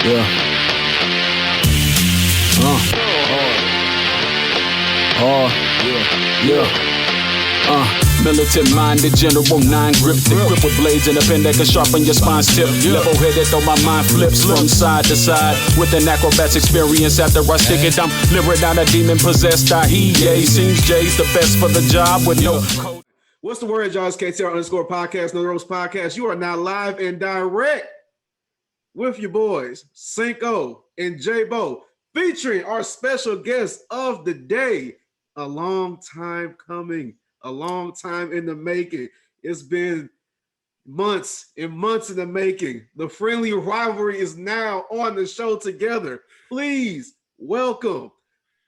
Yeah. Militant-minded general, nine gripped, equipped with blades and a pen that can sharpen your spine's tip. Level-headed, though my mind flips from side to side with an acrobat's experience. After I stick it, I'm luring down a demon-possessed Ahiye. Seems Jay's the best for the job with no code. What's the word, y'all? It's KTR _podcast, No Rose Podcast. You are now live and direct with your boys, Cinko and J-Bo, featuring our special guest of the day. A long time coming, a long time in the making. It's been months and months in the making. The friendly rivalry is now on the show together. Please welcome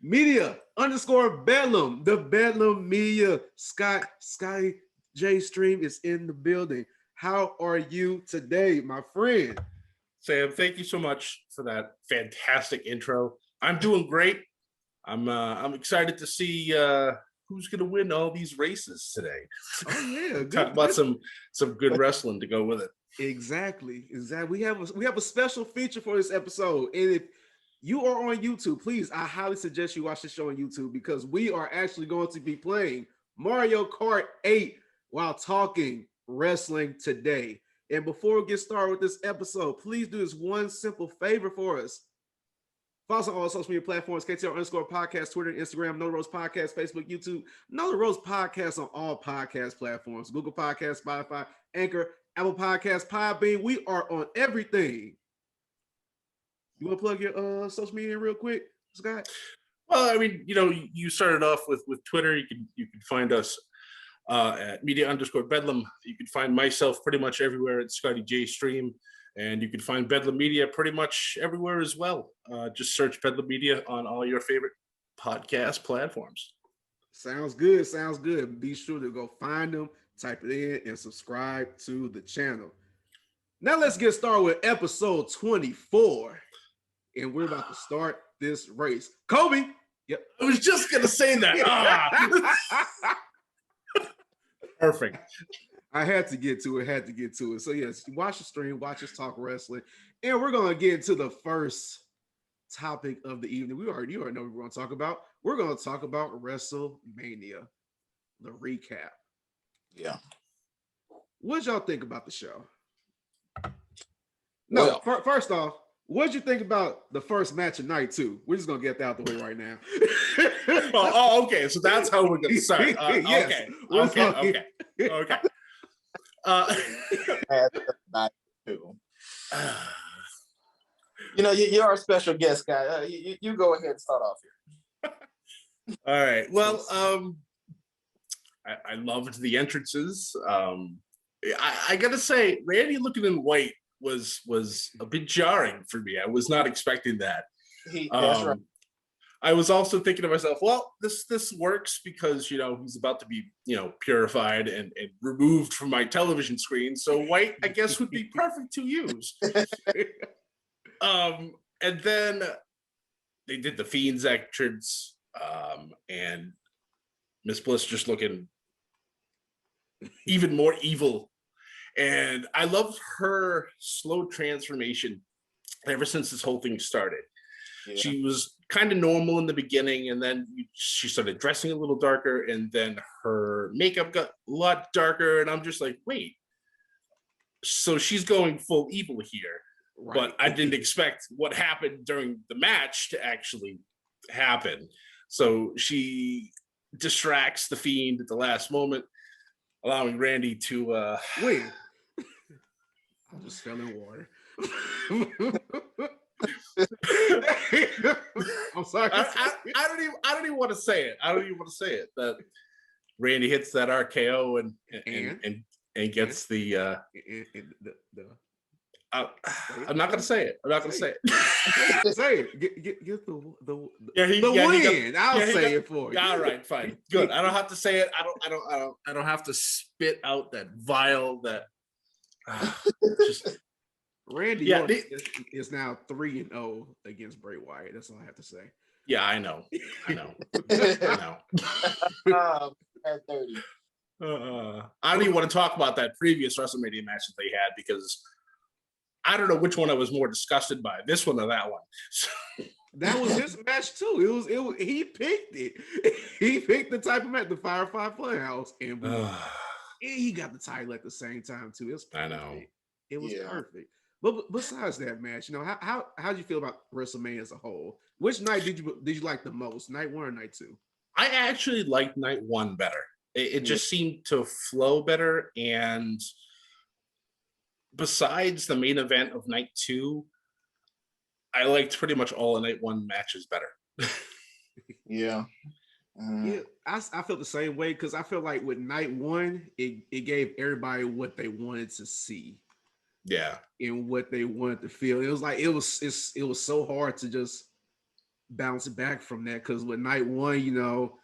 Media _Bedlam, the Bedlam Media. Scotty J Stream is in the building. How are you today, my friend? Sam, thank you so much for that fantastic intro. I'm doing great. I'm excited to see who's gonna win all these races today. Oh yeah, talk about some good wrestling to go with it. Exactly. We have a special feature for this episode, and if you are on YouTube, please, I highly suggest you watch the show on YouTube because we are actually going to be playing Mario Kart 8 while talking wrestling today. And before we get started with this episode, please do this one simple favor for us. Follow us on all social media platforms, KTR _podcast, Twitter, Instagram, No Rose Podcast, Facebook, YouTube, No Rose Podcast on all podcast platforms, Google Podcasts, Spotify, Anchor, Apple Podcasts, Podbean. We are on everything. You want to plug your social media real quick, Scott? Well, I mean, you started off with Twitter. You can find us at Media _Bedlam. You can find myself pretty much everywhere at Scotty J Stream. And you can find Bedlam Media pretty much everywhere as well. Just search Bedlam Media on all your favorite podcast platforms. Sounds good. Sounds good. Be sure to go find them, type it in, and subscribe to the channel. Now let's get started with episode 24. And we're about to start this race. Kobe. Yep. I was just going to say that. Perfect. I had to get to it. So yes, watch the stream, watch us talk wrestling. And we're going to get into the first topic of the evening. You already know what we're going to talk about. We're going to talk about WrestleMania, the recap. Yeah. What y'all think about the show? No, first off, what did you think about the first match of night 2? We're just going to get that out the way right now. Okay. So that's how we're going to start. Yes. Okay. You're our special guest guy. You go ahead and start off here. All right. Well, I loved the entrances. I gotta say, Randy looking in white was a bit jarring for me. I was not expecting that. That's right. I was also thinking to myself, well, this works because he's about to be purified and removed from my television screen. So white, I guess, would be perfect to use. And then they did the Fiend's entrance, and Miss Bliss just looking even more evil. And I loved her slow transformation ever since this whole thing started. Yeah. She was kind of normal in the beginning, and then she started dressing a little darker, and then her makeup got a lot darker, and I'm just like, wait, so she's going full evil here. Right. But I didn't expect what happened during the match to actually happen. So she distracts the Fiend at the last moment, allowing Randy to wait. I just fell in water. I'm sorry. I don't even want to say it. That Randy hits that RKO and gets the. I'm not gonna say it. Say it. Get the win. I'll say it for you. All right, fine, good. I don't have to say it. I don't have to spit out that vile that. Just Randy is now 3-0 against Bray Wyatt. That's all I have to say. Yeah, I know. At 30. I don't even want to talk about that previous WrestleMania match that they had because I don't know which one I was more disgusted by, this one or that one. That was his match too. It was he picked it. He picked the type of match, the Firefly Funhouse, and he got the title at the same time too. It was perfect. I know. It was perfect. But besides that match, you know, how'd you feel about WrestleMania as a whole? Which night did you like the most? Night 1 or night 2? I actually liked night 1 better. It just seemed to flow better. And besides the main event of night 2, I liked pretty much all the night 1 matches better. Yeah. Yeah, I felt the same way because I feel like with night 1, it gave everybody what they wanted to see. Yeah. And what they wanted to feel. It was like it was so hard to just bounce back from that because with night 1, you know,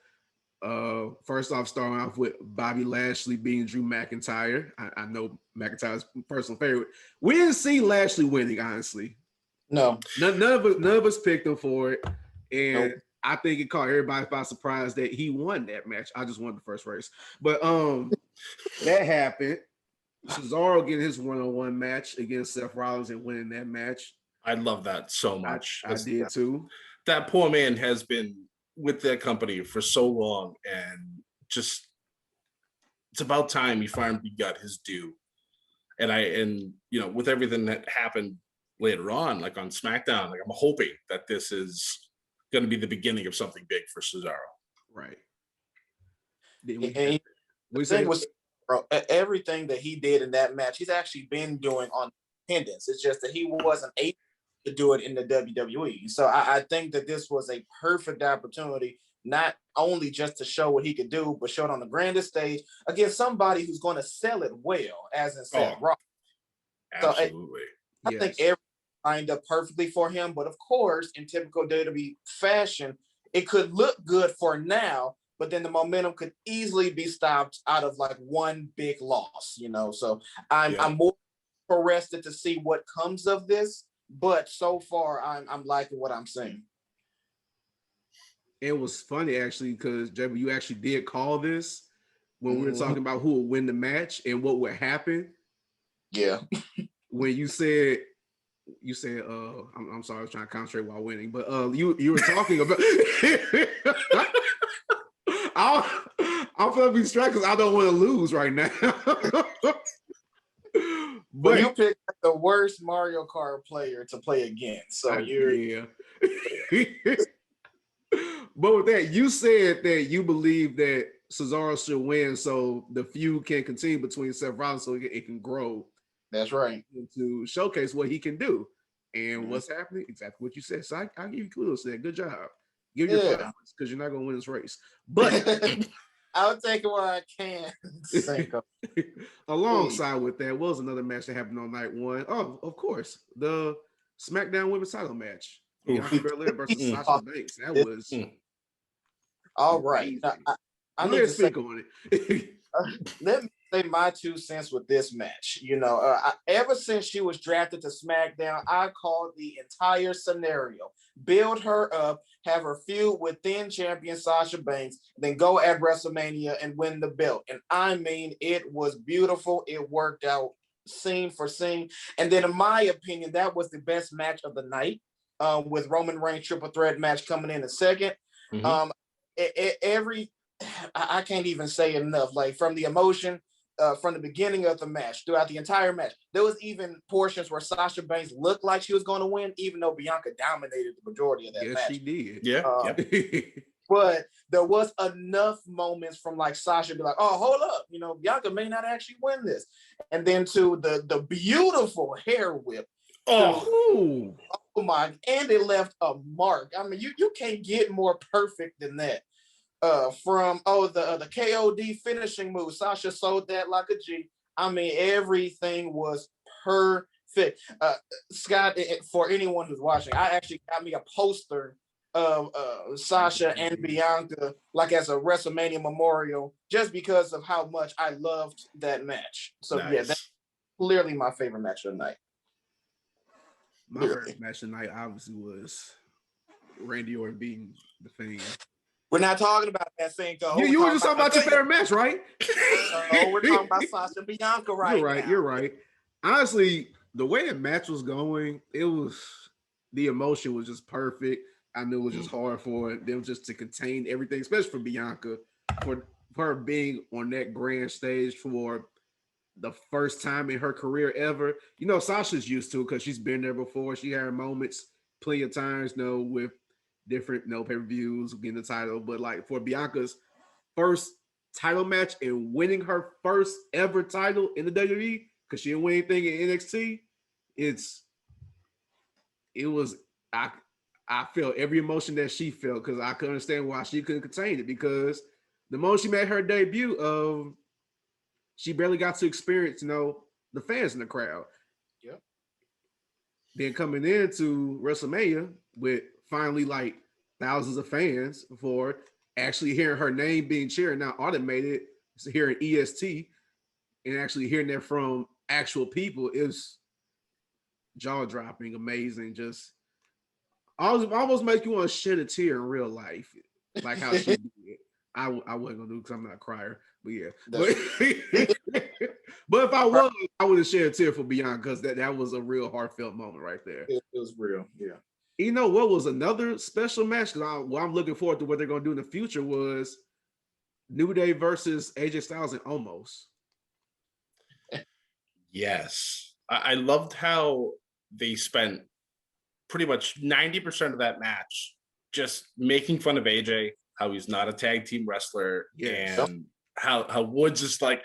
first off, starting off with Bobby Lashley being Drew McIntyre. I know McIntyre's personal favorite. We didn't see Lashley winning, honestly. No. None of us picked him for it. And Nope. I think it caught everybody by surprise that he won that match. I just won the first race. But that happened. Cesaro getting his one-on-one match against Seth Rollins and winning that match. I love that so much. I did too. That poor man has been with that company for so long, and just it's about time he finally got his due. And you know, with everything that happened later on, like on SmackDown, like I'm hoping that this is going to be the beginning of something big for Cesaro. Right. Bro, everything that he did in that match, he's actually been doing on Independence. It's just that he wasn't able to do it in the WWE. So I think that this was a perfect opportunity, not only just to show what he could do, but show it on the grandest stage against somebody who's going to sell it well, as in Seth Rollins. Absolutely. So I think everything lined up perfectly for him. But of course, in typical WWE fashion, it could look good for now, but then the momentum could easily be stopped out of like one big loss, you know. So I'm more interested to see what comes of this, but so far I'm liking what I'm seeing. It was funny actually because JB, you actually did call this when we were talking about who would win the match and what would happen. Yeah. When you said I'm sorry, I was trying to concentrate while winning, but you were talking about I'm gonna be stressed because I don't want to lose right now. But you picked the worst Mario Kart player to play against. So But with that, you said that you believe that Cesaro should win so the feud can continue between Seth Rollins so it can grow. That's right. To showcase what he can do. And what's happening? Exactly what you said. So I'll give you kudos to that. Good job. Give your flowers because you're not going to win this race. But I'll take it where I can. Cinko. Alongside with that, what was another match that happened on night 1? Oh, of course. The SmackDown Women's title match. Bianca Belair versus Sasha Banks. That was all right. Now, I need to speak on it. Let me say my 2 cents with this match. You know, ever since she was drafted to SmackDown, I called the entire scenario. Build her up, have her feud with then champion Sasha Banks, then go at WrestleMania and win the belt. And I mean, it was beautiful. It worked out scene for scene. And then in my opinion, that was the best match of the night, with Roman Reigns triple threat match coming in second. I can't even say enough. Like from the emotion, from the beginning of the match, throughout the entire match, there was even portions where Sasha Banks looked like she was going to win, even though Bianca dominated the majority of that match. Yes, she did. Yeah. But there was enough moments from like Sasha be like, oh, hold up, you know, Bianca may not actually win this. And then to the beautiful hair whip. Oh my, and it left a mark. I mean, you can't get more perfect than that. From the KOD finishing move, Sasha sold that like a G. I mean, everything was perfect. Scott, for anyone who's watching, I actually got me a poster of Sasha and Bianca, like as a WrestleMania memorial, just because of how much I loved that match. So yeah, that's clearly my favorite match of the night. My favorite match of the night obviously was Randy Orton beating the Fiend. We're not talking about that, Cinko. You were just talking about your favorite match, right? We're talking about Sasha and Bianca right now. You're right. Honestly, The way the match was going, the emotion was just perfect. I knew it was just hard for them just to contain everything, especially for Bianca, for her being on that grand stage for the first time in her career ever. You know, Sasha's used to it because she's been there before. She had her moments plenty of times, with different pay-per-views, getting the title. But like for Bianca's first title match and winning her first ever title in the WWE, because she didn't win anything in NXT, I felt every emotion that she felt, because I could understand why she couldn't contain it, because the moment she made her debut, she barely got to experience, the fans in the crowd. Yep. Then coming into WrestleMania with finally like thousands of fans before actually hearing her name being cheered, now automated, hearing EST and actually hearing that from actual people is jaw-dropping, amazing, just almost make you want to shed a tear in real life, like how she did. I wasn't gonna do because I'm not a crier, but yeah. But if I was, I would have shed a tear for Bianca, because that was a real heartfelt moment right there. It was real, yeah. You know what was another special match? Because what I'm looking forward to what they're gonna do in the future was New Day versus AJ Styles and Omos. Yes, I loved how they spent pretty much 90% of that match just making fun of AJ, how he's not a tag team wrestler, and how Woods is like,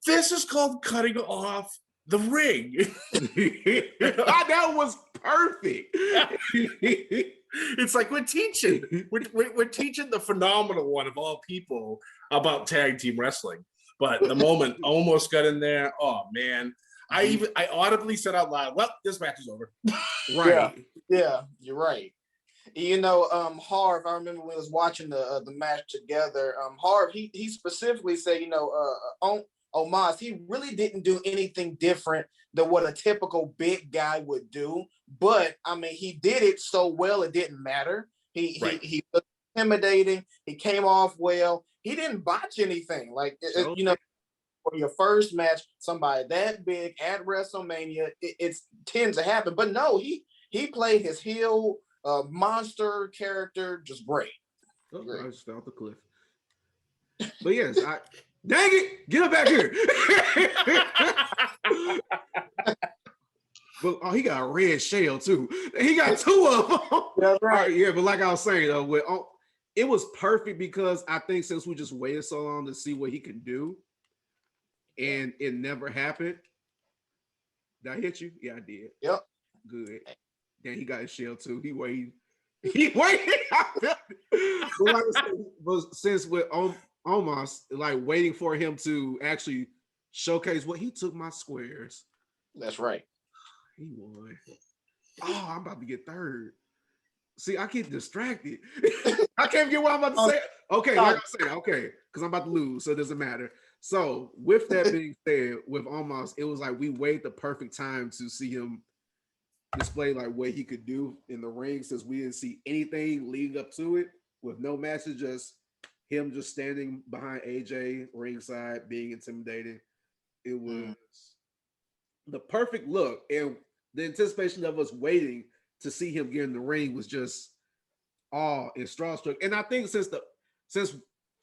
this is called cutting off the ring. That was perfect. It's like we're teaching the phenomenal one of all people about tag team wrestling. But the moment almost got in there, oh man. I audibly said out loud, well, this match is over. Right. Yeah, you're right. Harv, I remember when I was watching the match together, Harv, he specifically said, Omos, he really didn't do anything different than what a typical big guy would do. But I mean, he did it so well it didn't matter. He was intimidating. He came off well. He didn't botch anything. Like for your first match, somebody that big at WrestleMania, it tends to happen. But no, he played his heel monster character just great. I just fell off the cliff. But yes, dang it, get him back here. But he got a red shell too. He got two of them. That's right. Yeah, but like I was saying, it was perfect, because I think since we just waited so long to see what he can do, and it never happened. Did I hit you? Yeah, I did. Yep. Good. Then he got his shell too. He waited. But since with Omos, like waiting for him to actually showcase what he took my squares. That's right. He won. Oh, I'm about to get third. See, I get distracted. I can't get what I'm about to say. Okay, like I said, okay, because I'm about to lose, so it doesn't matter. So, with that being said, with Omos, it was like we waited the perfect time to see him display like what he could do in the ring, since we didn't see anything leading up to it, with no matches, just him just standing behind AJ ringside, being intimidating. It was the perfect look, and the anticipation of us waiting to see him get in the ring was just awe and starstruck. And I think since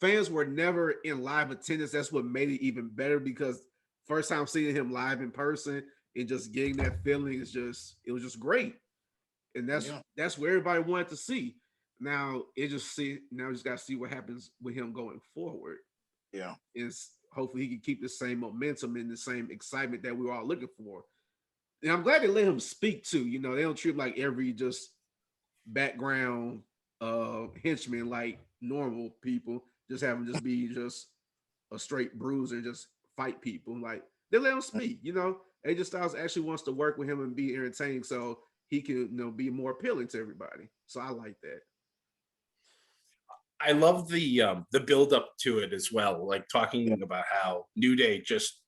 fans were never in live attendance, that's what made it even better, because first time seeing him live in person and just getting that feeling it was just great. And that's where everybody wanted to see. Now we just got to see what happens with him going forward. Yeah. Is hopefully he can keep the same momentum and the same excitement that we were all looking for. And I'm glad they let him speak too. They don't treat him like every just background henchman like normal people. Just have him just be just a straight bruiser and just fight people. Like, they let him speak. AJ Styles actually wants to work with him and be entertaining, so he can be more appealing to everybody. So I like that. I love the build up to it as well, like talking about how New Day just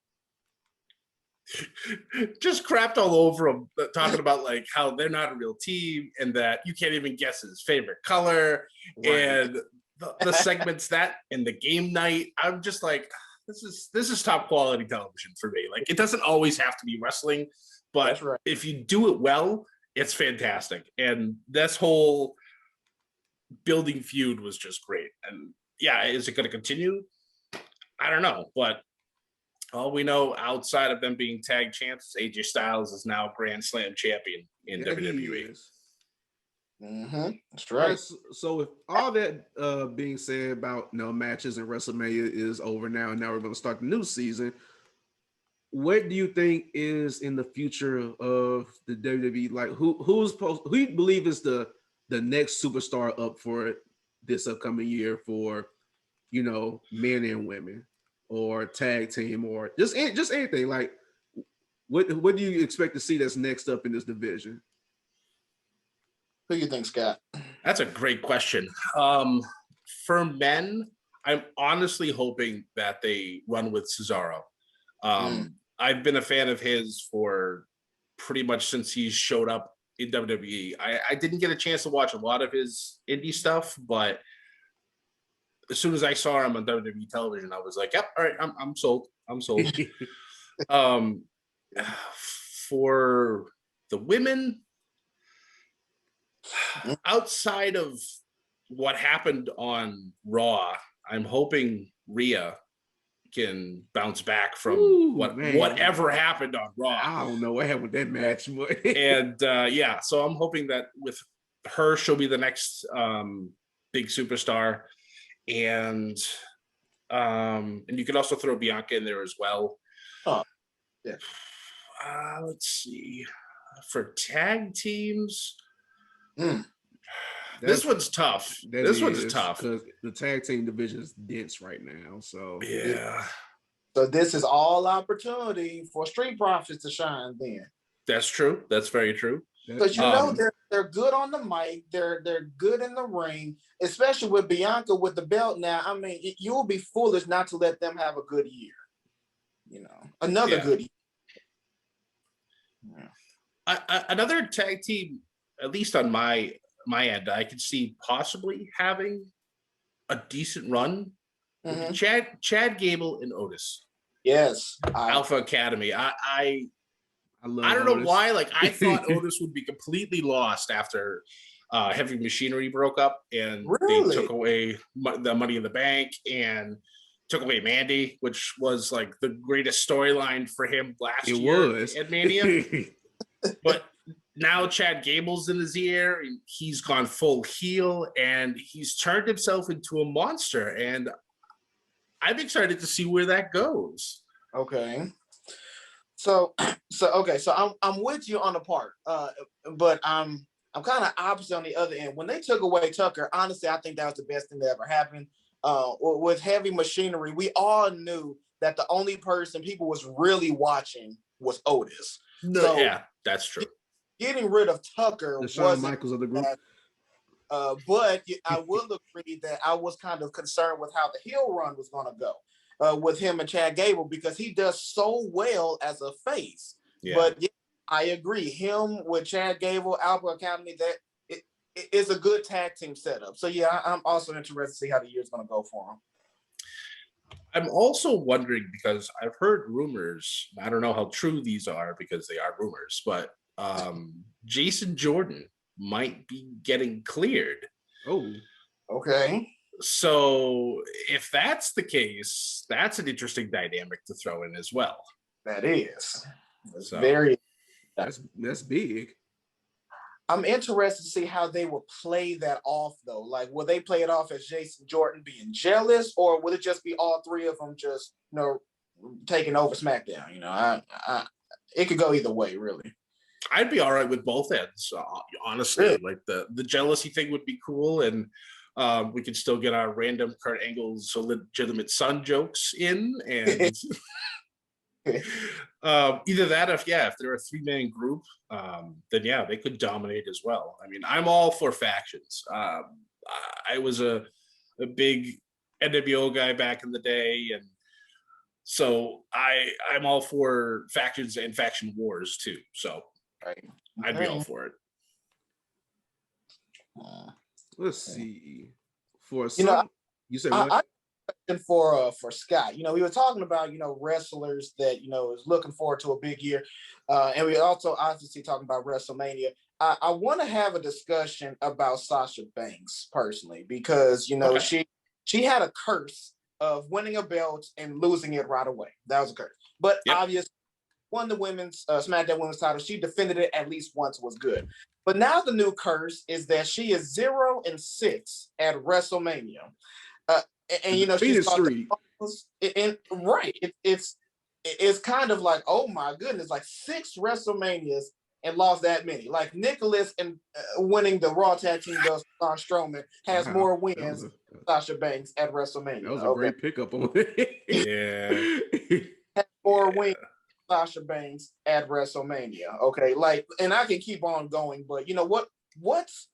crapped all over him, talking about like how they're not a real team and that you can't even guess his favorite color, right. And the segments that in the game night, I'm just like, this is top quality television for me. Like, it doesn't always have to be wrestling, but right. if you do it well, it's fantastic. And this whole building feud was just great. And yeah, is it going to continue? I don't know, but all we know outside of them being tag champs, AJ Styles is now Grand Slam champion in WWE. That's right. So with all that being said about matches and WrestleMania is over now, and now we're going to start the new season. What do you think is in the future of the WWE? Like, who you believe is the next superstar up for this upcoming year for men and women, or tag team, or just anything? Like, what do you expect to see that's next up in this division? Who do you think, Scott? That's a great question. For men, I'm honestly hoping that they run with Cesaro. I've been a fan of his for pretty much since he showed up in WWE. I didn't get a chance to watch a lot of his indie stuff, but as soon as I saw him on WWE television, I was like, yep, all right, I'm sold. I'm sold. For the women, outside of what happened on Raw, I'm hoping Rhea can bounce back from whatever happened on Raw. I don't know what happened with that match, but and so I'm hoping that with her, she'll be the next big superstar, and you can also throw Bianca in there as well. Oh, yeah. Let's see, for tag teams. This one's tough. This one's tough because the tag team division is dense right now. So yeah. So this is all opportunity for Street Profits to shine. Then that's true. That's very true. Because they're good on the mic. They're good in the ring, especially with Bianca with the belt now. I mean, you will be foolish not to let them have a good year. Another good year. Yeah. Another tag team, at least on my end, I could see possibly having a decent run. Chad Gable and Otis. Yes. Alpha Academy. I don't Otis. know why. Like, I thought Otis would be completely lost after Heavy Machinery broke up, and they took away the Money in the Bank and took away Mandy, which was like the greatest storyline for him last year at Mania. But now Chad Gable's in his ear, and he's gone full heel, and he's turned himself into a monster. And I'm excited to see where that goes. Okay. So I'm with you on the part, but I'm kind of opposite on the other end. When they took away Tucker, honestly, I think that was the best thing that ever happened. With Heavy Machinery, we all knew that the only person people was really watching was Otis. Yeah, that's true. Getting rid of Tucker Shawn Michaels of the group. But I will agree that I was kind of concerned with how the heel run was going to go with him and Chad Gable, because he does so well as a face. Yeah. But yeah, I agree. Him with Chad Gable, Alpha Academy, that it is a good tag team setup. So yeah, I'm also interested to see how the year's going to go for him. I'm also wondering, because I've heard rumors, I don't know how true these are because they are rumors, but Jason Jordan might be getting cleared. Oh, okay. So if that's the case, that's an interesting dynamic to throw in as well. That is. That's big. I'm interested to see how they will play that off, though. Like, will they play it off as Jason Jordan being jealous, or will it just be all three of them just, taking over SmackDown? It could go either way, really. I'd be all right with both ends, honestly. Really? Like the jealousy thing would be cool, and we could still get our random Kurt Angle's legitimate son jokes in, and either that, if they're a 3-man group, then yeah, they could dominate as well. I mean, I'm all for factions. I was a big NWO guy back in the day, and so I'm all for factions and faction wars too. So I'd be all for it. Let's see. For some, you said what? for Scott. You know, we were talking about, you know, wrestlers that, you know, is looking forward to a big year. And we also obviously talking about WrestleMania. I want to have a discussion about Sasha Banks personally, because, you know, she had a curse of winning a belt and losing it right away. That was a curse. But obviously won the women's SmackDown women's title. She defended it at least once, was good. But now the new curse is that she is 0-6 at WrestleMania. And you know, she's it's kind of like, oh my goodness, like 6 WrestleManias and lost that many. Like Nicholas and winning the Raw Tag Team belts, Braun Strowman has more wins than Sasha Banks at WrestleMania. That was a great pickup on it. Has more wins than Sasha Banks at WrestleMania. Okay, like, and I can keep on going, but you know what's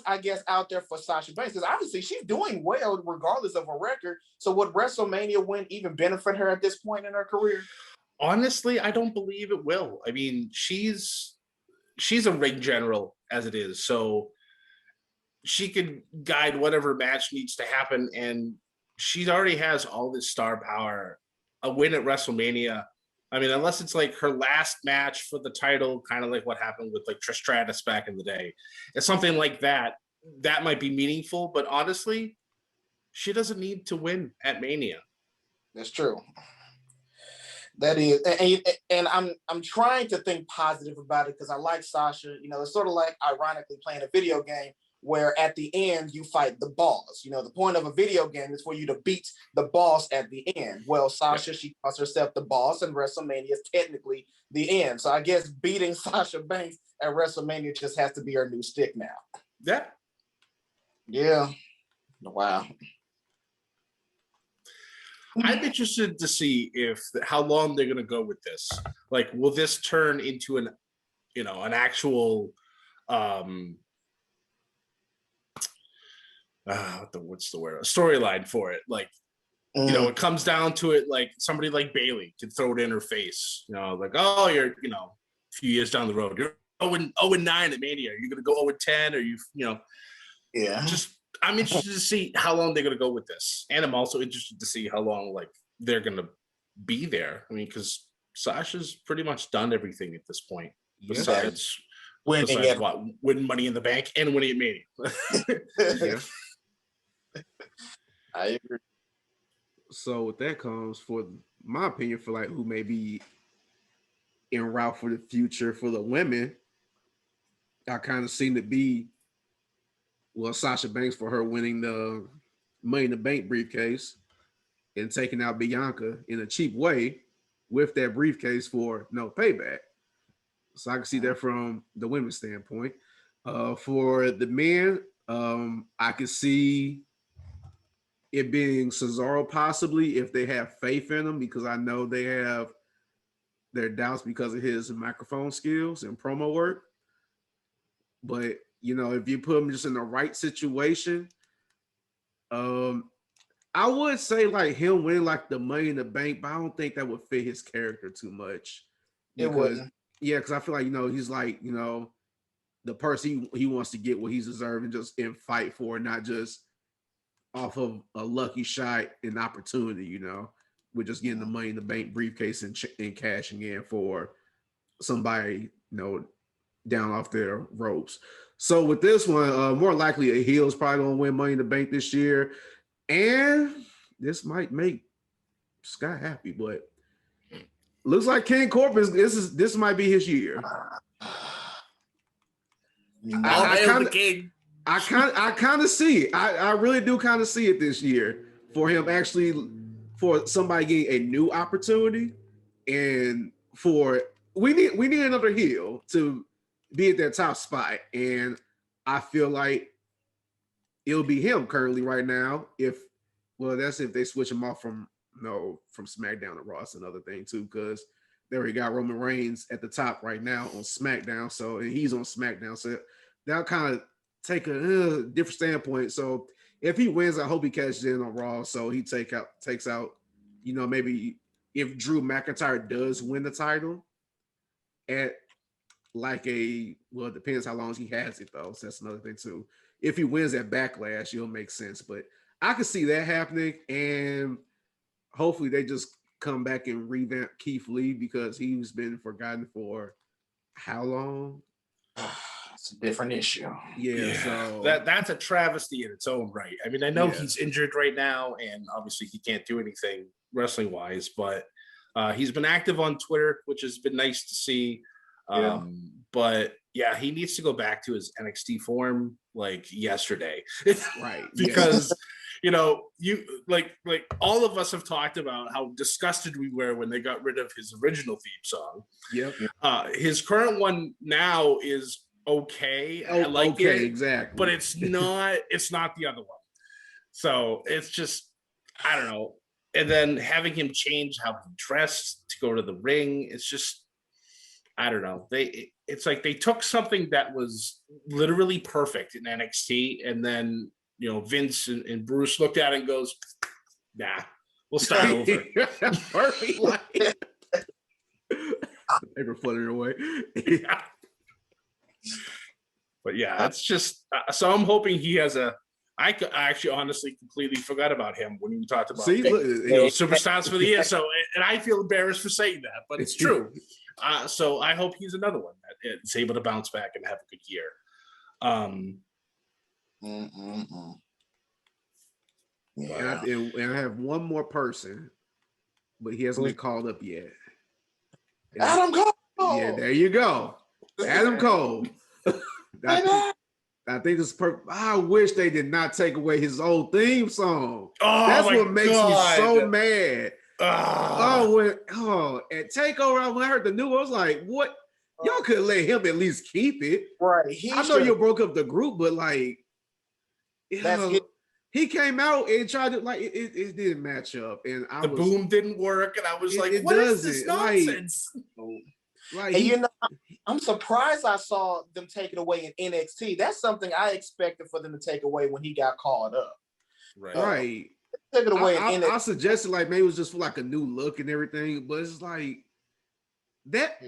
I guess out there for Sasha Banks, because obviously she's doing well regardless of her record. So would WrestleMania win even benefit her at this point in her career? Honestly, I don't believe it will. I mean, she's a ring general as it is, so she could guide whatever match needs to happen, and she already has all this star power. A win at WrestleMania, I mean, unless it's like her last match for the title, kind of like what happened with like Trish Stratus back in the day, it's something like that might be meaningful. But honestly, she doesn't need to win at Mania. That's true. That is, and I'm trying to think positive about it because I like Sasha. You know, it's sort of like ironically playing a video game where at the end you fight the boss. You know, the point of a video game is for you to beat the boss at the end. Well, Sasha, she calls herself the boss, and WrestleMania is technically the end. So I guess beating Sasha Banks at WrestleMania just has to be her new stick now. Yeah. Yeah. Wow. I'm interested to see how long they're going to go with this. Like, will this turn into an actual, what's the word? A storyline for it. Like, you know, it comes down to it. Like somebody like Bayley could throw it in her face. You know, like, oh, you're, you know, a few years down the road, you're 0-9 at Mania. You're going to go 0-10, or you know, I'm interested to see how long they're going to go with this. And I'm also interested to see how long, like, they're going to be there. I mean, because Sasha's pretty much done everything at this point. Besides winning Money in the Bank and winning at Mania. I agree. So with that comes, for my opinion, for like who may be en route for the future for the women, I kind of seem to be, well, Sasha Banks for her winning the Money in the Bank briefcase and taking out Bianca in a cheap way with that briefcase for no payback. So I can see that from the women's standpoint. For the men, I could see it being Cesaro possibly if they have faith in him, because I know they have their doubts because of his microphone skills and promo work. But you know, if you put him just in the right situation, I would say like him win like the Money in the Bank, but I don't think that would fit his character too much. It wouldn't. Yeah, because I feel like, you know, he's like, you know, the person he wants to get what he's deserving just in fight for, not just off of a lucky shot and opportunity, you know. We're just getting the Money in the Bank briefcase and cashing in for somebody, you know, down off their ropes. So with this one, more likely a heel is probably going to win Money in the Bank this year. And this might make Scott happy, but looks like King Corbin, this might be his year. I kind of see it. I really do kind of see it this year for him, actually, for somebody getting a new opportunity, and for we need another heel to be at that top spot, and I feel like it'll be him currently right now. That's if they switch him off from SmackDown to Raw. That's another thing too, because they already got Roman Reigns at the top right now on SmackDown, and he's on SmackDown, so that'll kind of take a different standpoint. So if he wins, I hope he catches in on Raw, so he takes out, you know, maybe if Drew McIntyre does win the title at like it depends how long he has it though. So that's another thing too. If he wins at Backlash, it'll make sense. But I could see that happening, and hopefully they just come back and revamp Keith Lee because he's been forgotten for how long? It's a different issue. Yeah, so that's a travesty in its own right. I mean, I know he's injured right now, and obviously he can't do anything wrestling wise, but he's been active on Twitter, which has been nice to see. But yeah, he needs to go back to his NXT form like yesterday, right? Because you know, you like all of us have talked about how disgusted we were when they got rid of his original theme song. Yep. His current one now is okay. I like it, exactly, but it's not the other one. So it's just, I don't know. And then having him change how he dressed to go to the ring, it's just, I don't know. It's like they took something that was literally perfect in NXT, and then Vince and Bruce looked at it and goes, "Nah, we'll start over." They were fluttering away. But yeah, it's just so I'm hoping he has a. I actually honestly completely forgot about him when we talked about superstars for the year. So, and I feel embarrassed for saying that, but it's true. So I hope he's another one that is able to bounce back and have a good year. Yeah. And I have one more person, but he hasn't been called up yet. Adam Cole. Yeah, there you go. Adam Cole. I think this I wish they did not take away his old theme song. That's what makes me so mad. At Takeover, when I heard the new one, I was like, what? Y'all could let him at least keep it. Right. I know you broke up the group, but like, he came out and tried to, like, it didn't match up. And the boom didn't work. And I was like, what is this nonsense? Like, and I'm surprised I saw them take it away in NXT. That's something I expected for them to take away when he got called up. Right. Take it away. I suggested like maybe it was just for like a new look and everything, but it's like that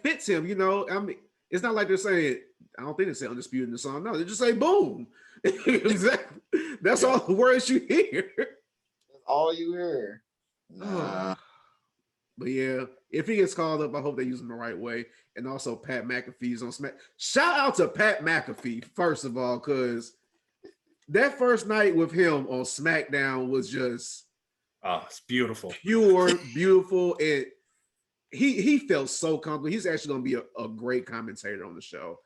fits him, I mean, it's not like they're saying, I don't think they say undisputed in the song. No, they just say boom. Exactly. That's all the words you hear. That's all you hear. But yeah, if he gets called up, I hope they use him the right way. And also Pat McAfee's on Smack. Shout out to Pat McAfee, first of all, because that first night with him on SmackDown was just it's beautiful. Pure, beautiful. And he felt so comfortable. He's actually going to be a great commentator on the show.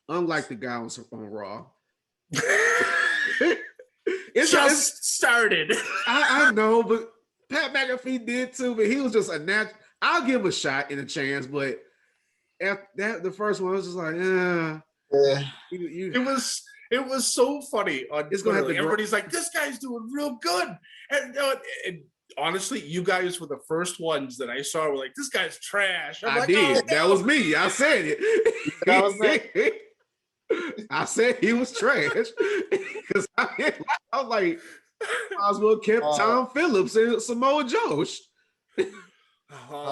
Unlike the guy on Raw. It's started. I know, but Pat McAfee did too, but he was just a natural. I'll give him a shot and a chance, but after that, the first one was just like, It was so funny on Twitter. Everybody's like, this guy's doing real good. And honestly, you guys were the first ones that I saw were like, this guy's trash. I did. Oh, that was me. I said it. That was me. I said he was trash. Because I was like, Oswald kept Tom Phillips and Samoa Joe.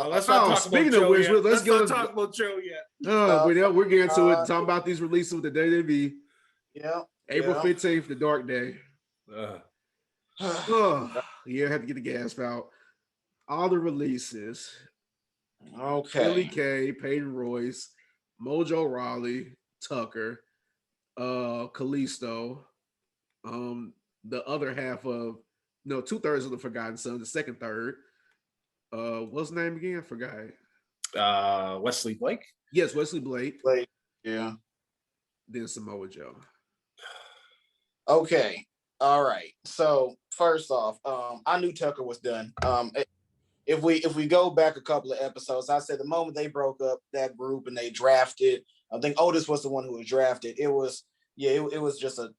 Let's not talk speaking about of which, Joe let's not talk about Joe yet. We're getting to it. Talking about these releases with the WWE. Yeah. April 15th, the Dark Day. Yeah, I had to get the gas out. All the releases. Okay. Billy Kay, Peyton Royce, Mojo Rawley, Tucker, Kalisto, the other half of 2/3 of the Forgotten Son, the second third. What's his name again? I forgot. Wesley Blake. Yes, Wesley Blake. Yeah. Then Samoa Joe. Okay. All right. So first off, I knew Tucker was done. If we go back a couple of episodes, I said the moment they broke up that group and they drafted, I think Otis was the one who was drafted. It was just a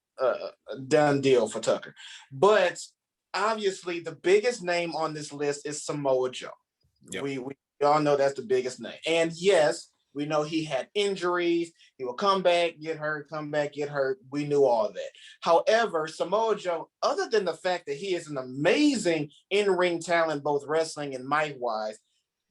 done deal for Tucker. But obviously, the biggest name on this list is Samoa Joe. Yep. We all know that's the biggest name. And yes, we know he had injuries. He will come back, get hurt, come back, get hurt. We knew all that. However, Samoa Joe, other than the fact that he is an amazing in-ring talent, both wrestling and mic-wise,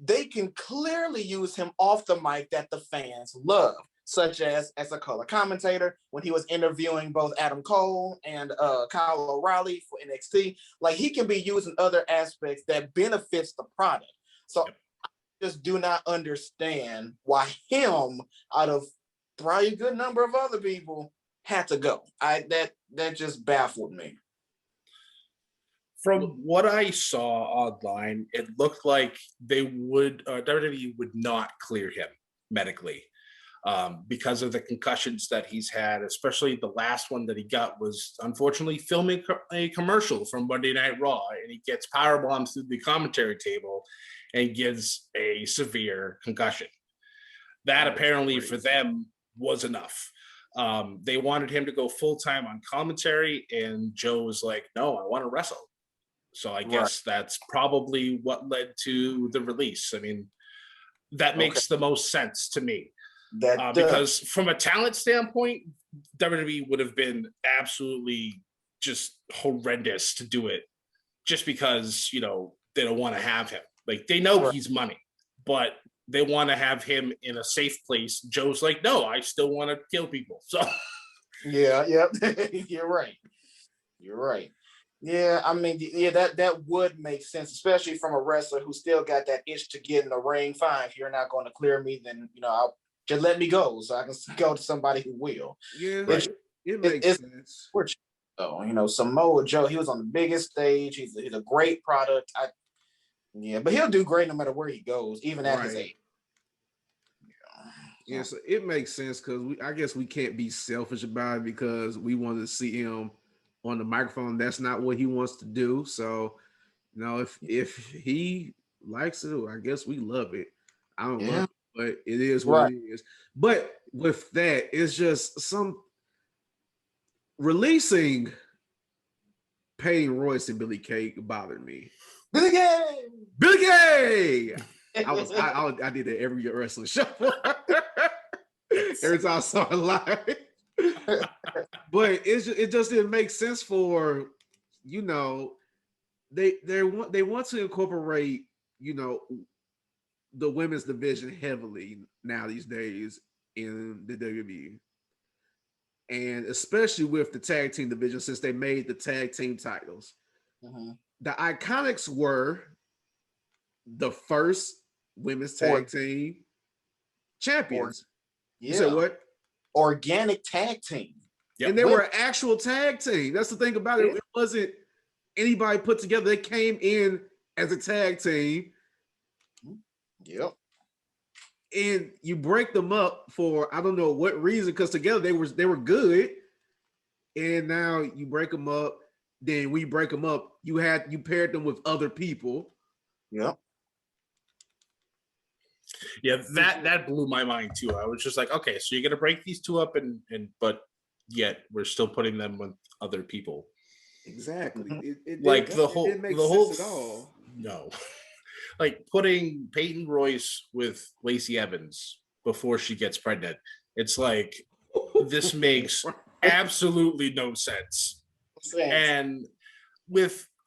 they can clearly use him off the mic that the fans love, such as a color commentator when he was interviewing both Adam Cole and Kyle O'Reilly for NXT. Like, he can be used in other aspects that benefits the product. So I just do not understand why him, out of probably a good number of other people, had to go. That just baffled me. From what I saw online, it looked like WWE would not clear him medically because of the concussions that he's had, especially the last one that he got was unfortunately filming a commercial from Monday Night Raw, and he gets powerbombed through the commentary table and gives a severe concussion. That apparently for them was enough. They wanted him to go full-time on commentary, and Joe was like, no, I want to wrestle. So I guess that's probably what led to the release. I mean, that makes the most sense to me. Because from a talent standpoint, WWE would have been absolutely just horrendous to do it just because, you know, they don't want to have him. Like, they know he's money, but they want to have him in a safe place. Joe's like, no, I still want to kill people. So yeah, you're right. You're right. Yeah, I mean, that would make sense, especially from a wrestler who still got that itch to get in the ring. Fine, if you're not going to clear me, then, you know, I'll just let me go so I can go to somebody who will. Yeah, it makes sense. So, you know, Samoa Joe, he was on the biggest stage. He's a great product. But he'll do great no matter where he goes, even at his age. Yeah, so it makes sense because I guess we can't be selfish about it because we want to see him on the microphone. That's not what he wants to do. So, you know, if he likes it, I guess we love it. I don't love it, but it is what it is. But with that, it's just some releasing Peyton Royce and Billy Kay bothered me. Billy Kay! Billy Kay! I did that every wrestling show. Every time I saw it live. But it just didn't make sense for, you know, they want to incorporate, you know, the women's division heavily now these days in the WWE. And especially with the tag team division, since they made the tag team titles. The Iconics were the first women's tag team champions. You said what? Organic tag team. Yep. And they were an actual tag team. That's the thing about it. It wasn't anybody put together. They came in as a tag team. Yep. And you break them up for I don't know what reason, because together they were good. And now you break them up. Then when you break them up, you paired them with other people. Yep. Yeah, that blew my mind too. I was just like, okay, so you're gonna break these two up, but yet we're still putting them with other people. Exactly. It like the whole sense at all. No, like putting Peyton Royce with Lacey Evans before she gets pregnant. It's like this makes absolutely no sense. And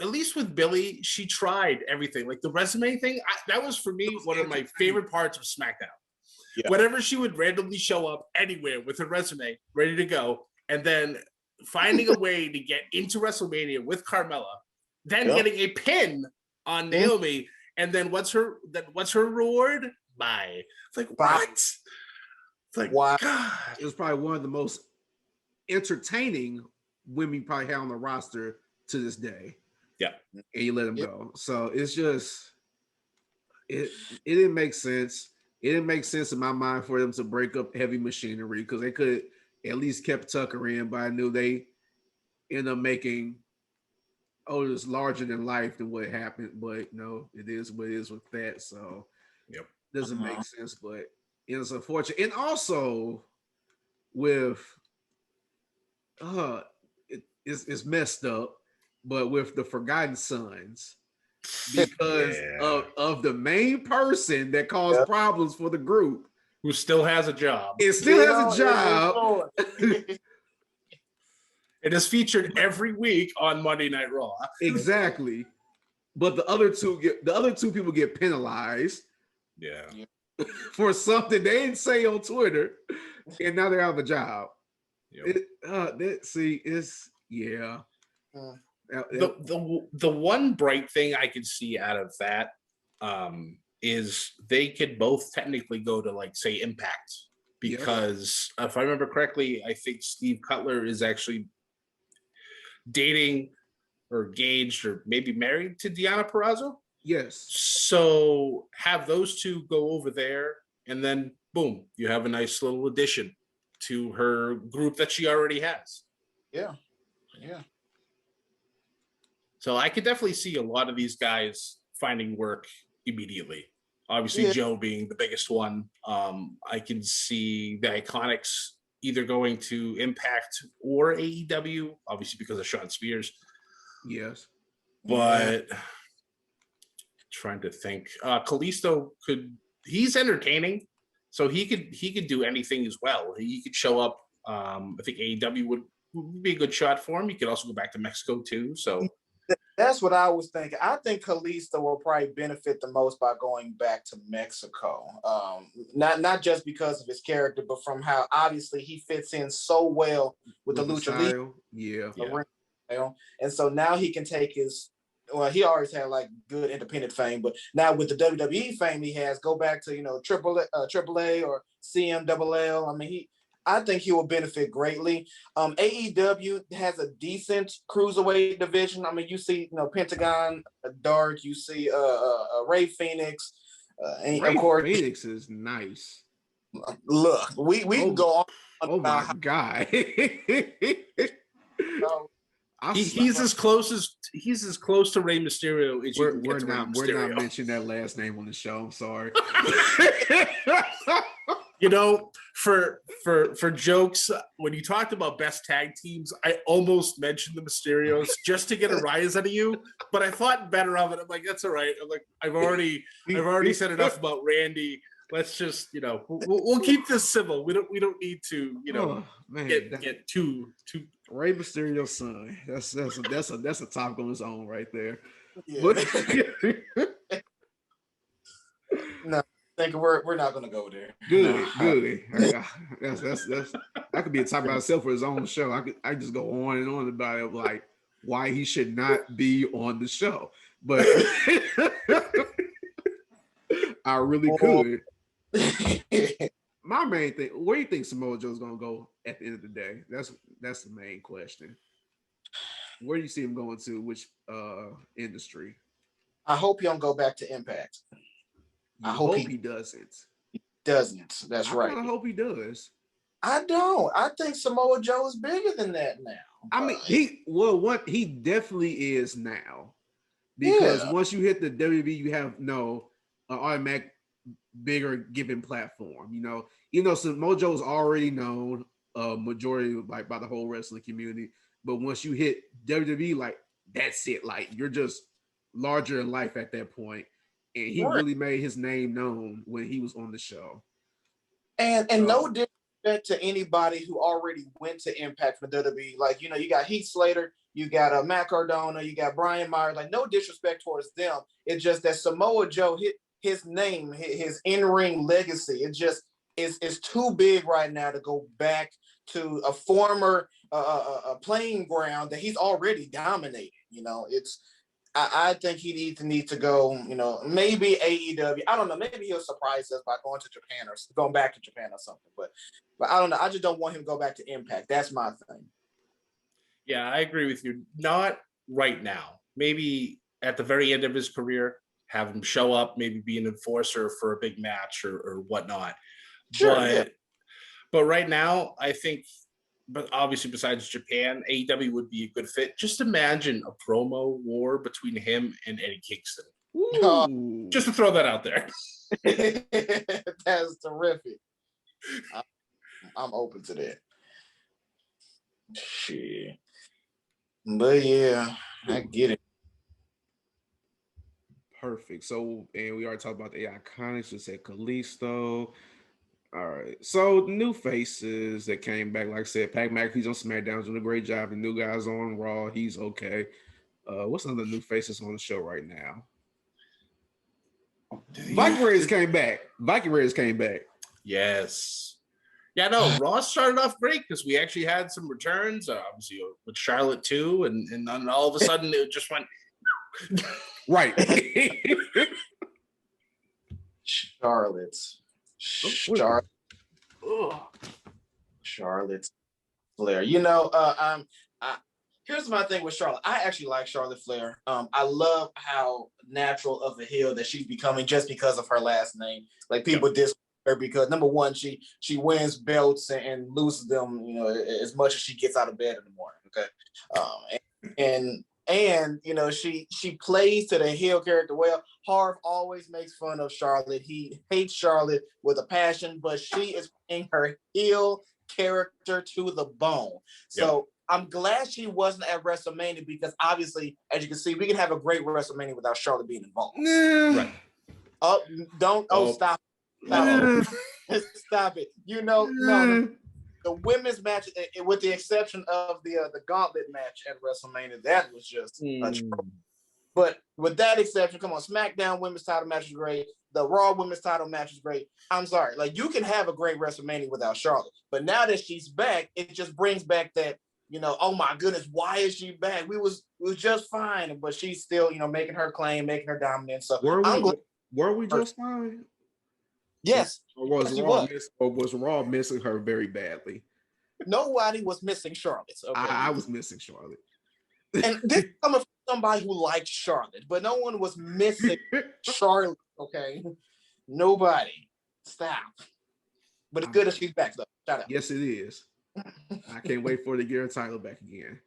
at least with Billy, she tried everything. Like the resume thing, that was for me one of my favorite parts of SmackDown. Yeah. Whenever she would randomly show up anywhere with her resume ready to go, and then finding a way to get into WrestleMania with Carmella, then getting a pin on Naomi, and then what's her reward? Bye. It's like what? It's like wow. God. It was probably one of the most entertaining women probably had on the roster to this day. Yeah. And you let them go. So it's just it didn't make sense. It didn't make sense in my mind for them to break up Heavy Machinery because they could at least kept Tucker in, but I knew they end up making it's larger than life than what happened. But no, it is what it is with that. So doesn't make sense, but it's unfortunate. And also with it's messed up. But with the Forgotten Sons, because of the main person that caused problems for the group, who still has a job. It still has a job. It is featured every week on Monday Night Raw. Exactly. But the other two people get penalized. Yeah. For something they didn't say on Twitter, and now they're out of a job. Yep. The one bright thing I could see out of that is they could both technically go to, like, say, Impact, because if I remember correctly, I think Steve Cutler is actually dating or engaged or maybe married to Deonna Purrazzo. Yes. So have those two go over there, and then boom, you have a nice little addition to her group that she already has. Yeah. So I could definitely see a lot of these guys finding work immediately. Obviously, Joe being the biggest one. I can see the Iconics either going to Impact or AEW, obviously because of Sean Spears. Yes. But trying to think. Kalisto he's entertaining, so he could do anything as well. He could show up. I think AEW would be a good shot for him. He could also go back to Mexico too. So that's what I was thinking. I think Kalisto will probably benefit the most by going back to Mexico. Not just because of his character, but from how obviously he fits in so well with the Lucha League. Yeah. And so now he can take his, well, he always had like good independent fame, but now with the WWE fame he has, go back to, AAA or CMLL. I mean, I think he will benefit greatly. AEW has a decent cruiserweight division. I mean, you see, Pentagon, Dark, you see Ray Phoenix, and Ray of course Phoenix is nice. Look, we can go on. Oh my God. He's as close to Rey Mysterio as you can get to Rey Mysterio. We're not mentioning that last name on the show. I'm sorry. For jokes, when you talked about best tag teams, I almost mentioned the Mysterios just to get a rise out of you, but I thought better of it. I'm like, that's all right. I'm like, I've already said enough about Randy. Let's just, we'll keep this civil. We don't need to, get too. Rey Mysterio's son. That's a topic on its own right there. Yeah. No, I think we're not gonna go there. Good. That's that could be a topic by itself for his own show. I just go on and on about it, like why he should not be on the show, but I really could. My main thing, where do you think Samoa Joe's gonna go at the end of the day? That's the main question. Where do you see him going to? Which industry? I hope he don't go back to Impact. I hope he doesn't. He doesn't. That's right. I hope he does. I don't. I think Samoa Joe is bigger than that now. I mean, he definitely is now, because once you hit the WWE, you have automatic bigger given platform. Samoa Joe is already known majority like by the whole wrestling community, but once you hit WWE, like that's it. Like you're just larger in life at that point, and he really made his name known when he was on the show. And no disrespect to anybody who already went to Impact for WWE. Like, you got Heath Slater, you got Matt Cardona, you got Brian Myers. Like, no disrespect towards them. It's just that Samoa Joe hit his name, his in-ring legacy. It just is too big right now to go back to a former playing ground that he's already dominated. I think he needs to go, maybe AEW. I don't know. Maybe he'll surprise us by going to Japan or going back to Japan or something. But I don't know. I just don't want him to go back to Impact. That's my thing. Yeah, I agree with you. Not right now. Maybe at the very end of his career, have him show up, maybe be an enforcer for a big match or whatnot. Sure, but right now, I think, but obviously besides Japan, AEW would be a good fit. Just imagine a promo war between him and Eddie Kingston. Just to throw that out there. That's terrific. I'm open to that. Shit. But yeah, I get it. Perfect. So, and we already talked about the Iconics. We said Kalisto. All right. So, new faces that came back. Like I said, Pat McAfee's on SmackDown, doing a great job. The new guys on Raw, he's okay. What's other new faces on the show right now? Viking Raiders came back. Viking Raiders came back. Yes. Yeah, no, Raw started off great because we actually had some returns, obviously with Charlotte too, and then all of a sudden it just went right. Charlotte's Flair. You know, here's my thing with Charlotte. I actually like Charlotte Flair. I love how natural of a heel that she's becoming just because of her last name. Like people diss her because number one, she wins belts and loses them, you know, as much as she gets out of bed in the morning. Okay. And you know, she plays to the heel character well. Harv always makes fun of Charlotte. He hates Charlotte with a passion, but she is playing her heel character to the bone. So I'm glad she wasn't at WrestleMania because obviously, as you can see, we can have a great WrestleMania without Charlotte being involved. Right. Oh, don't! Oh, stop! Stop it! You know, no. The women's match, with the exception of the gauntlet match at WrestleMania, that was just a trouble. But with that exception, come on, SmackDown women's title match is great. The Raw women's title match is great. I'm sorry, like you can have a great WrestleMania without Charlotte, but now that she's back, it just brings back that, you know, oh my goodness, why is she back? We was just fine, but she's still, you know, making her claim, making her dominant. So were we just fine? Yes. Or was Raw missing her very badly? Nobody was missing Charlotte. Okay? I was missing Charlotte. And this is coming from somebody who likes Charlotte, but no one was missing Charlotte. Okay, nobody. Stop. But it's good that she's back, though. Shout out. Yes, it is. I can't wait for her to get her title back again.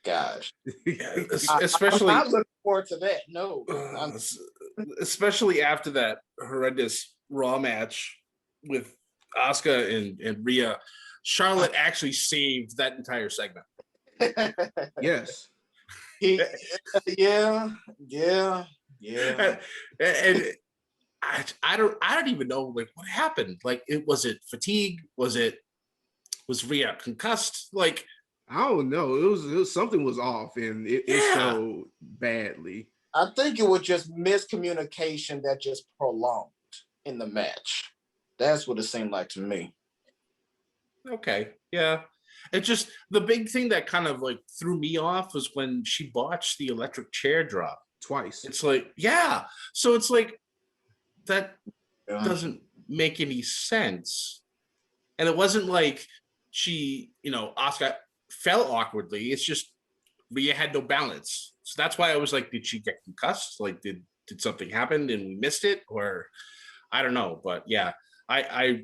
Gosh, especially I'm looking forward to that. No, especially after that horrendous Raw match with Asuka and Rhea, Charlotte actually saved that entire segment. Yes. Yeah. And I don't even know like what happened. Like was it fatigue? Was Rhea concussed? Like I don't know. It was something was off, and it showed badly. I think it was just miscommunication that just prolonged in the match. That's what it seemed like to me. Okay, yeah. It just the big thing that kind of like threw me off was when she botched the electric chair drop twice. It's like, yeah. So it's like that doesn't make any sense. And it wasn't like she, you know, Asuka fell awkwardly. It's just Rhea had no balance. So that's why I was like, did she get concussed? Like, did something happen and we missed it? Or I don't know. But yeah, I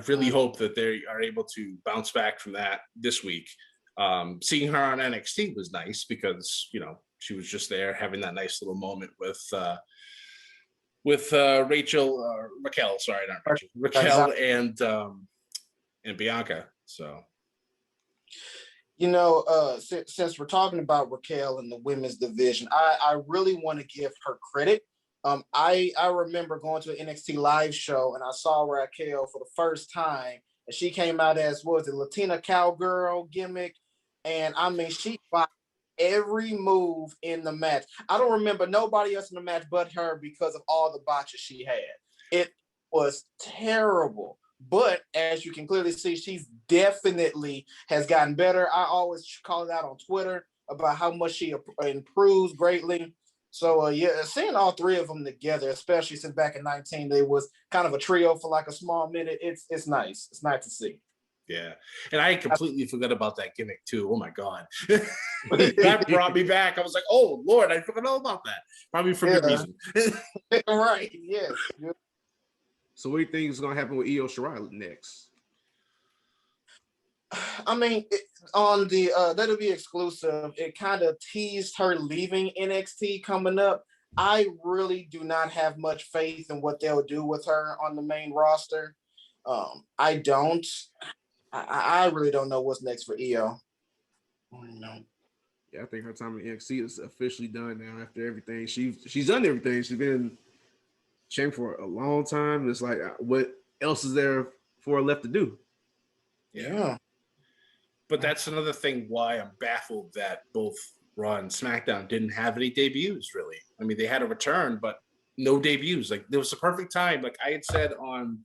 really hope that they are able to bounce back from that this week. Seeing her on NXT was nice because, you know, she was just there having that nice little moment with Raquel, sorry, not Rachel, Raquel and Bianca. So, you know, since we're talking about Raquel in the women's division, I really want to give her credit. I remember going to an NXT live show and I saw Raquel for the first time, and she came out as, what was it, Latina cowgirl gimmick, and I mean she fought every move in the match. I don't remember nobody else in the match but her because of all the botches she had. It was terrible. But as you can clearly see, she's definitely has gotten better. I always call it out on Twitter about how much she improves greatly. So yeah, seeing all three of them together, especially since back in 2019, they was kind of a trio for like a small minute. It's nice. It's nice to see. Yeah, and I completely forgot about that gimmick too. Oh my god, that brought me back. I was like, oh Lord, I forgot all about that. Probably for good reason. Right? Yes. So what do you think is going to happen with Io Shirai next? I mean, on the that'll be exclusive. It kind of teased her leaving NXT coming up. I really do not have much faith in what they'll do with her on the main roster. I don't. I really don't know what's next for Io. No. Yeah, I think her time in NXT is officially done now. After everything, she's done everything. She's been champion for a long time. It's like, what else is there for her left to do? Yeah. But that's another thing why I'm baffled that both Raw and SmackDown didn't have any debuts, really. I mean, they had a return, but no debuts. Like there was a perfect time. Like I had said on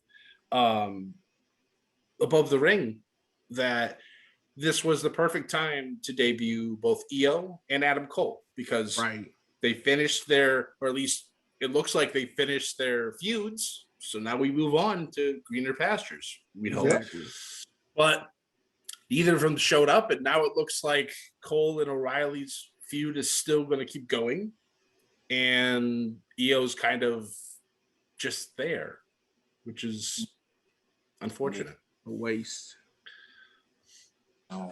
Above the Ring that this was the perfect time to debut both EO and Adam Cole because they finished their, or at least it looks like they finished their feuds. So now we move on to greener pastures, we hope. But neither of them showed up, and now it looks like Cole and O'Reilly's feud is still going to keep going, and EO's kind of just there, which is unfortunate. A waste. Oh.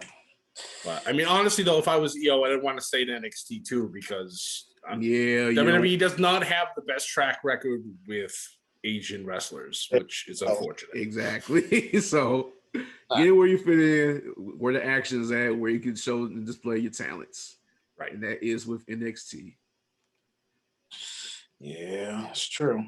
But I mean, honestly, though, if I was EO, I didn't want to stay in NXT too because WWE does not have the best track record with Asian wrestlers, which is unfortunate. Exactly. So get where you fit in, where the action is at, where you can show and display your talents. Right. And that is with NXT. Yeah, it's true.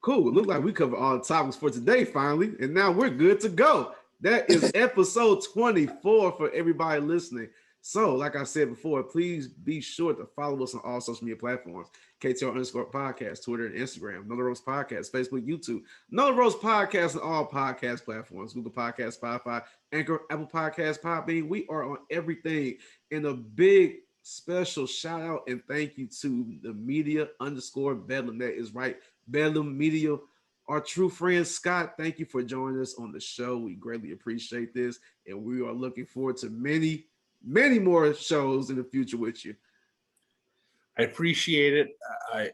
Cool. It looked like we covered all the topics for today finally, and now we're good to go. That is episode 24 for everybody listening. So, like I said before, please be sure to follow us on all social media platforms. KTR_podcast, Twitter and Instagram, Another Rose Podcast, Facebook, YouTube, Another Rose Podcast on all podcast platforms, Google Podcasts, Spotify, Anchor, Apple Podcasts, Podbean. We are on everything. And a big special shout out and thank you to the media_Bedlam. That is right, Bedlam Media. Our true friend Scott, thank you for joining us on the show. We greatly appreciate this, and we are looking forward to many, many more shows in the future with you. I appreciate it. I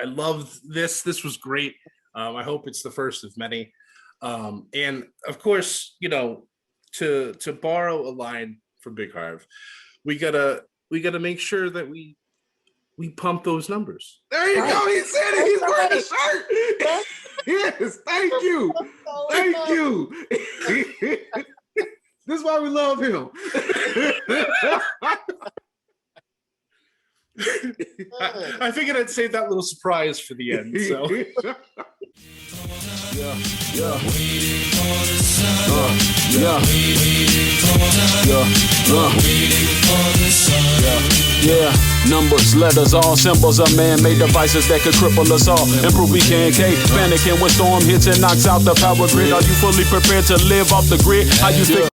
love this. This was great. I hope it's the first of many. And of course, you know, to borrow a line from Big Harv, we gotta make sure that we pump those numbers. There you go. He said it. He's wearing a shirt. Yes, thank you. Thank you. This is why we love him. I figured I'd save that little surprise for the end. So numbers, letters, all symbols of man-made devices that could cripple us all. Improve we can panicking when storm hits and knocks out the power grid. Are you fully prepared to live off the grid? How you think?